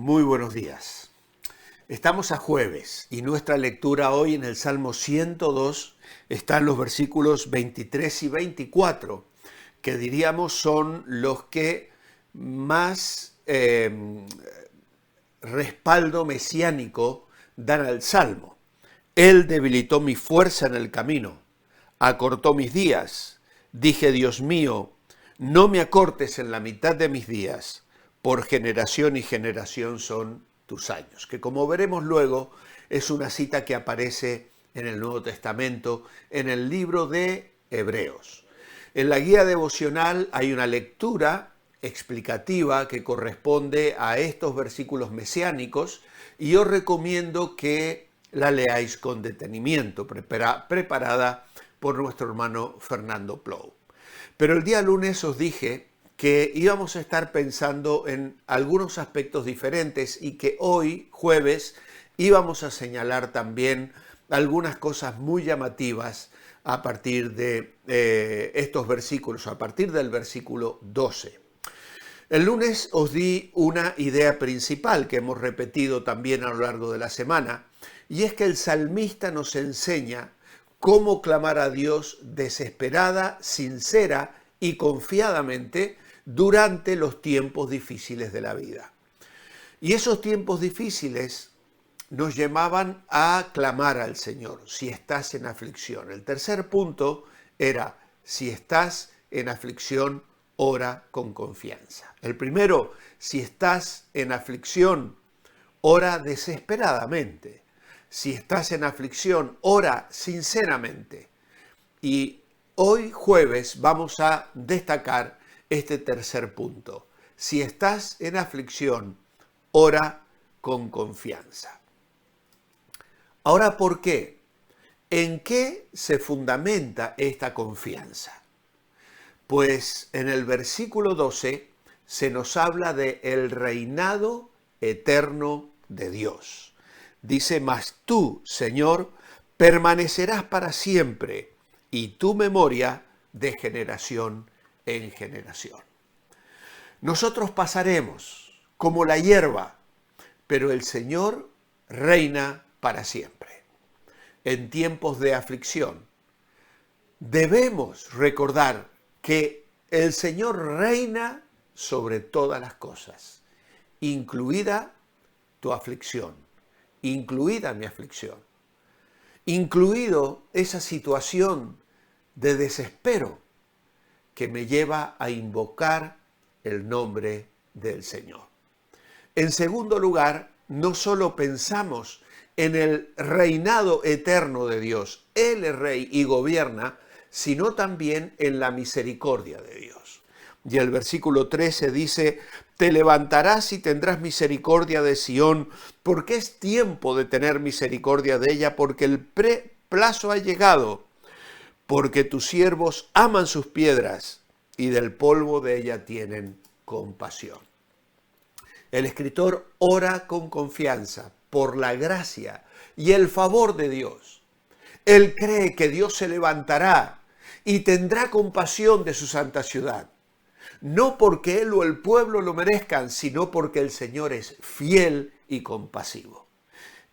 Muy buenos días. Estamos a jueves y nuestra lectura hoy en el Salmo 102 están los versículos 23 y 24, que diríamos son los que más respaldo mesiánico dan al Salmo. Él debilitó mi fuerza en el camino, acortó mis días. Dije, Dios mío, no me acortes en la mitad de mis días, por generación y generación son tus años, que como veremos luego es una cita que aparece en el Nuevo Testamento, en el libro de Hebreos. En la guía devocional hay una lectura explicativa que corresponde a estos versículos mesiánicos y yo recomiendo que la leáis con detenimiento, preparada por nuestro hermano Fernando Plou. Pero el día lunes os dije que íbamos a estar pensando en algunos aspectos diferentes y que hoy, jueves, íbamos a señalar también algunas cosas muy llamativas a partir de estos versículos, a partir del versículo 12. El lunes os di una idea principal que hemos repetido también a lo largo de la semana, y es que el salmista nos enseña cómo clamar a Dios desesperada, sincera y confiadamente durante los tiempos difíciles de la vida. Y esos tiempos difíciles nos llamaban a clamar al Señor, si estás en aflicción. El tercer punto era, si estás en aflicción, ora con confianza. El primero, si estás en aflicción, ora desesperadamente. Si estás en aflicción, ora sinceramente. Y hoy jueves vamos a destacar este tercer punto. Si estás en aflicción, ora con confianza. Ahora, ¿por qué? ¿En qué se fundamenta esta confianza? Pues en el versículo 12 se nos habla de el reinado eterno de Dios. Dice, mas tú, Señor, permanecerás para siempre y tu memoria de generación en generación. Nosotros pasaremos como la hierba, pero el Señor reina para siempre. En tiempos de aflicción, debemos recordar que el Señor reina sobre todas las cosas, incluida tu aflicción, incluida mi aflicción, incluido esa situación de desespero que me lleva a invocar el nombre del Señor. En segundo lugar, no solo pensamos en el reinado eterno de Dios, Él es rey y gobierna, sino también en la misericordia de Dios. Y el versículo 13 dice, te levantarás y tendrás misericordia de Sión, porque es tiempo de tener misericordia de ella, porque el plazo ha llegado, porque tus siervos aman sus piedras y del polvo de ella tienen compasión. El escritor ora con confianza por la gracia y el favor de Dios. Él cree que Dios se levantará y tendrá compasión de su santa ciudad. No porque él o el pueblo lo merezcan, sino porque el Señor es fiel y compasivo.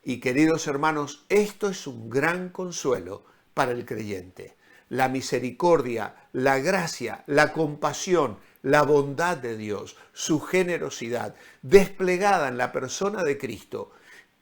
Y queridos hermanos, esto es un gran consuelo para el creyente. La misericordia, la gracia, la compasión, la bondad de Dios, su generosidad, desplegada en la persona de Cristo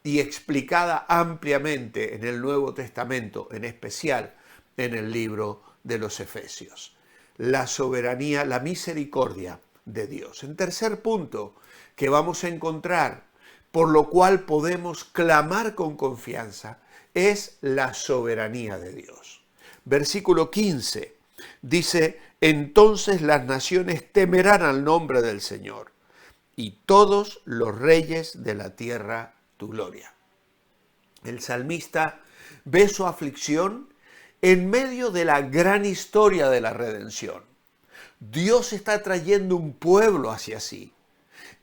y explicada ampliamente en el Nuevo Testamento, en especial en el libro de los Efesios. La soberanía, la misericordia de Dios. En tercer punto, que vamos a encontrar, por lo cual podemos clamar con confianza, es la soberanía de Dios. Versículo 15 dice, entonces las naciones temerán al nombre del Señor y todos los reyes de la tierra tu gloria. El salmista ve su aflicción en medio de la gran historia de la redención. Dios está trayendo un pueblo hacia sí.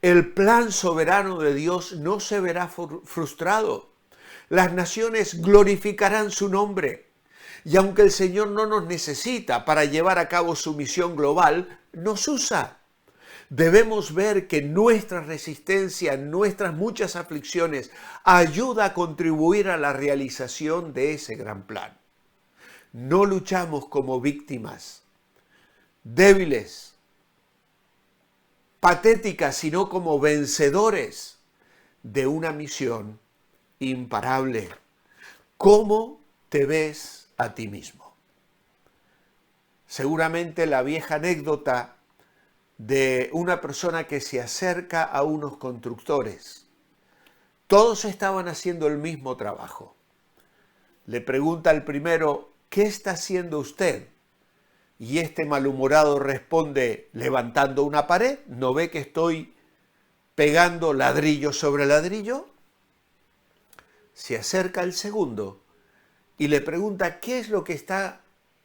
El plan soberano de Dios no se verá frustrado. Las naciones glorificarán su nombre. Y aunque el Señor no nos necesita para llevar a cabo su misión global, nos usa. Debemos ver que nuestra resistencia, nuestras muchas aflicciones, ayuda a contribuir a la realización de ese gran plan. No luchamos como víctimas débiles, patéticas, sino como vencedores de una misión imparable. ¿Cómo te ves a ti mismo? Seguramente la vieja anécdota de una persona que se acerca a unos constructores. Todos estaban haciendo el mismo trabajo. Le pregunta al primero, ¿qué está haciendo usted? Y este malhumorado responde, levantando una pared. ¿No ve que estoy pegando ladrillo sobre ladrillo? Se acerca el segundo y le pregunta, ¿qué es lo que está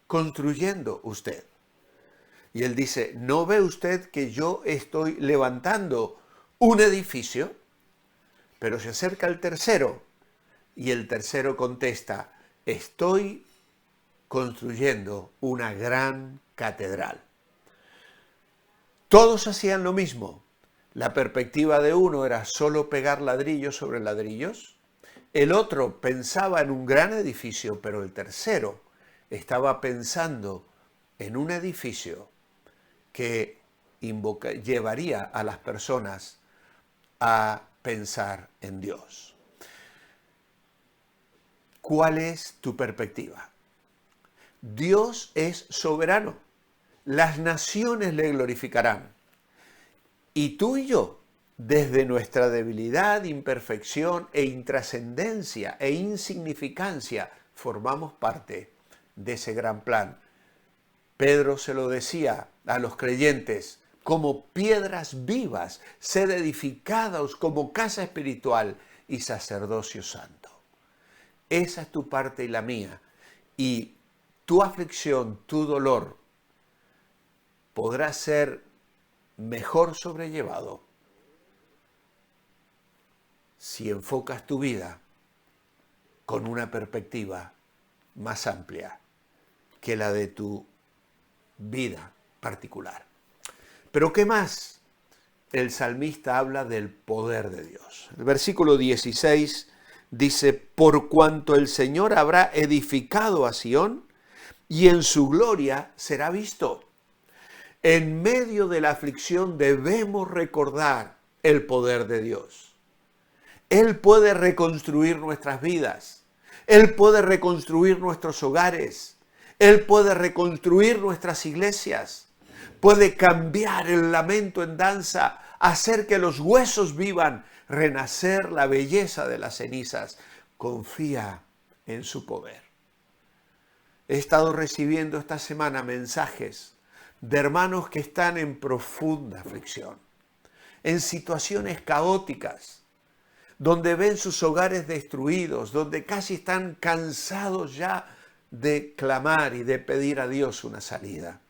construyendo usted? Y él dice, ¿no ve usted que yo estoy levantando un edificio? Pero se acerca el tercero y el tercero contesta, estoy construyendo una gran catedral. Todos hacían lo mismo. La perspectiva de uno era solo pegar ladrillos sobre ladrillos. El otro pensaba en un gran edificio, pero el tercero estaba pensando en un edificio que llevaría a las personas a pensar en Dios. ¿Cuál es tu perspectiva? Dios es soberano. Las naciones le glorificarán. Y tú y yo, desde nuestra debilidad, imperfección e intrascendencia e insignificancia, formamos parte de ese gran plan. Pedro se lo decía a los creyentes, como piedras vivas, sed edificados como casa espiritual y sacerdocio santo. Esa es tu parte y la mía. Y tu aflicción, tu dolor, podrá ser mejor sobrellevado si enfocas tu vida con una perspectiva más amplia que la de tu vida particular. Pero ¿qué más? El salmista habla del poder de Dios. El versículo 16 dice, por cuanto el Señor habrá edificado a Sión y en su gloria será visto. En medio de la aflicción debemos recordar el poder de Dios. Él puede reconstruir nuestras vidas. Él puede reconstruir nuestros hogares. Él puede reconstruir nuestras iglesias. Puede cambiar el lamento en danza, hacer que los huesos vivan, renacer la belleza de las cenizas. Confía en su poder. He estado recibiendo esta semana mensajes de hermanos que están en profunda aflicción, en situaciones caóticas, donde ven sus hogares destruidos, donde casi están cansados ya de clamar y de pedir a Dios una salida.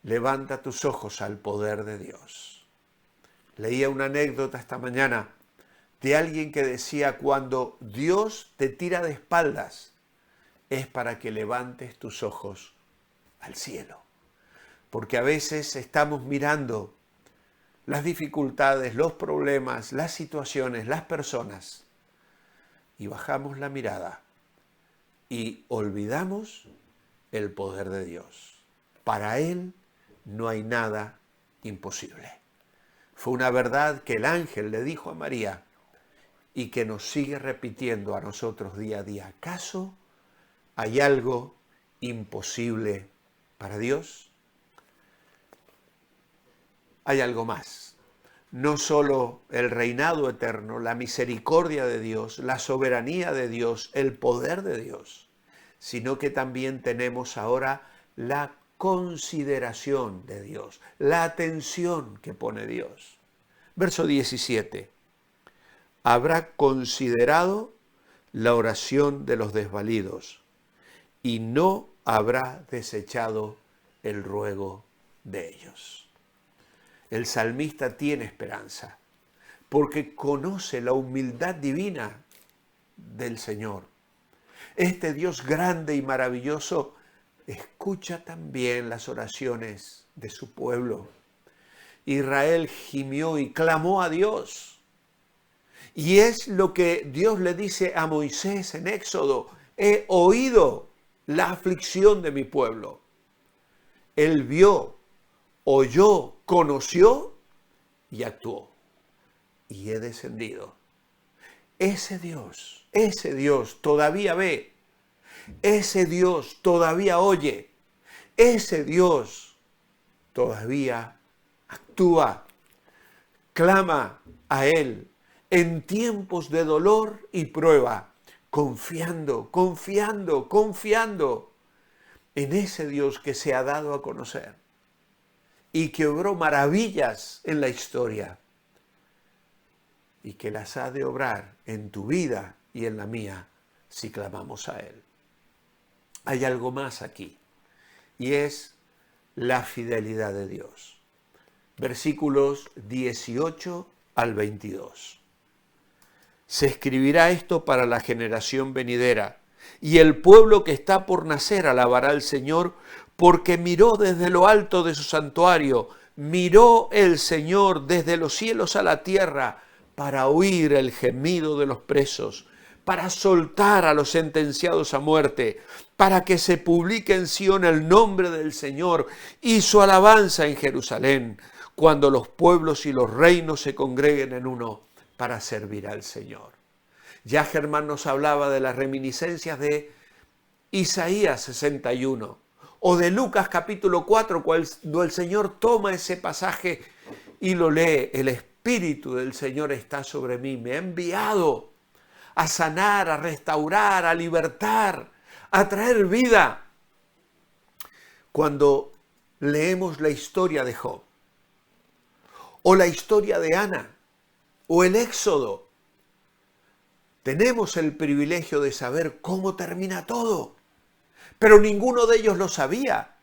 Levanta tus ojos al poder de Dios. Leía una anécdota esta mañana de alguien que decía, cuando Dios te tira de espaldas, es para que levantes tus ojos al cielo. Porque a veces estamos mirando las dificultades, los problemas, las situaciones, las personas, y bajamos la mirada y olvidamos el poder de Dios. Para Él no hay nada imposible. Fue una verdad que el ángel le dijo a María y que nos sigue repitiendo a nosotros día a día. ¿Acaso hay algo imposible para Dios? Hay algo más. No solo el reinado eterno, la misericordia de Dios, la soberanía de Dios, el poder de Dios, sino que también tenemos ahora la consideración de Dios, la atención que pone Dios. Verso 17. Habrá considerado la oración de los desvalidos y no habrá desechado el ruego de ellos. El salmista tiene esperanza porque conoce la humildad divina del Señor. Este Dios grande y maravilloso escucha también las oraciones de su pueblo. Israel gimió y clamó a Dios. Y es lo que Dios le dice a Moisés en Éxodo: he oído la aflicción de mi pueblo. Él vio, oyó, conoció y actuó. Y he descendido. Ese Dios todavía ve. Ese Dios todavía oye. Ese Dios todavía actúa. Clama a Él en tiempos de dolor y prueba, confiando en ese Dios que se ha dado a conocer y que obró maravillas en la historia y que las ha de obrar en tu vida y en la mía si clamamos a Él. Hay algo más aquí, y es la fidelidad de Dios. Versículos 18 al 22. Se escribirá esto para la generación venidera, y el pueblo que está por nacer alabará al Señor, porque miró desde lo alto de su santuario, miró el Señor desde los cielos a la tierra, para oír el gemido de los presos, para soltar a los sentenciados a muerte, para que se publique en Sión el nombre del Señor y su alabanza en Jerusalén, cuando los pueblos y los reinos se congreguen en uno para servir al Señor. Ya Germán nos hablaba de las reminiscencias de Isaías 61 o de Lucas capítulo 4, cuando el Señor toma ese pasaje y lo lee: el Espíritu del Señor está sobre mí, me ha enviado a sanar, a restaurar, a libertar, a traer vida. Cuando leemos la historia de Job, o la historia de Ana, o el Éxodo, tenemos el privilegio de saber cómo termina todo, pero ninguno de ellos lo sabía.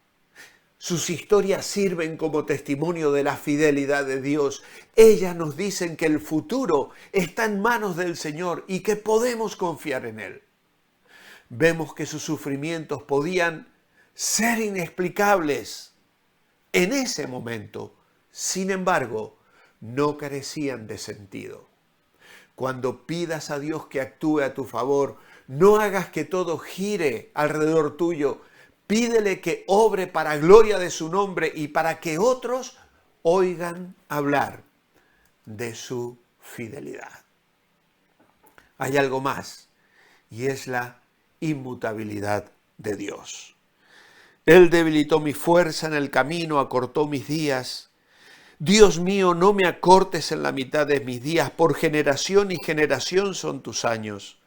Sus historias sirven como testimonio de la fidelidad de Dios. Ellas nos dicen que el futuro está en manos del Señor y que podemos confiar en Él. Vemos que sus sufrimientos podían ser inexplicables en ese momento. Sin embargo, no carecían de sentido. Cuando pidas a Dios que actúe a tu favor, no hagas que todo gire alrededor tuyo. Pídele que obre para gloria de su nombre y para que otros oigan hablar de su fidelidad. Hay algo más, y es la inmutabilidad de Dios. Él debilitó mi fuerza en el camino, acortó mis días. Dios mío, no me acortes en la mitad de mis días, por generación y generación son tus años.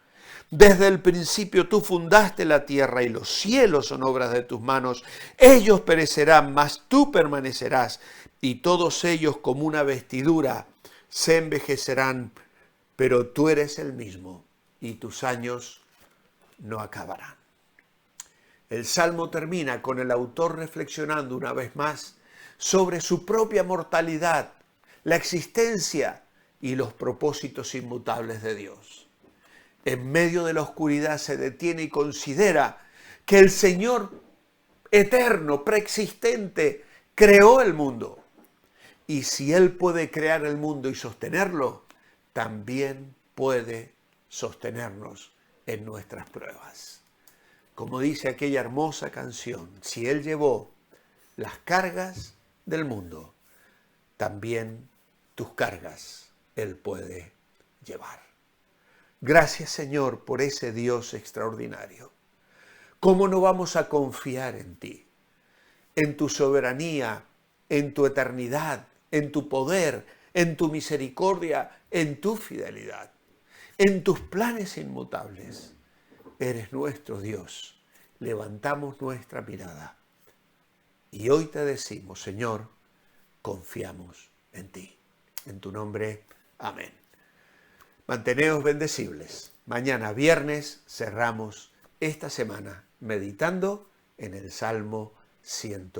Desde el principio tú fundaste la tierra y los cielos son obras de tus manos. Ellos perecerán, mas tú permanecerás, y todos ellos como una vestidura se envejecerán, pero tú eres el mismo y tus años no acabarán. El Salmo termina con el autor reflexionando una vez más sobre su propia mortalidad, la existencia y los propósitos inmutables de Dios. En medio de la oscuridad se detiene y considera que el Señor eterno, preexistente, creó el mundo. Y si Él puede crear el mundo y sostenerlo, también puede sostenernos en nuestras pruebas. Como dice aquella hermosa canción, si Él llevó las cargas del mundo, también tus cargas Él puede llevar. Gracias, Señor, por ese Dios extraordinario. ¿Cómo no vamos a confiar en ti, en tu soberanía, en tu eternidad, en tu poder, en tu misericordia, en tu fidelidad, en tus planes inmutables? Eres nuestro Dios. Levantamos nuestra mirada y hoy te decimos, Señor, confiamos en ti. En tu nombre, amén. Manteneos bendecibles. Mañana viernes cerramos esta semana meditando en el Salmo 100.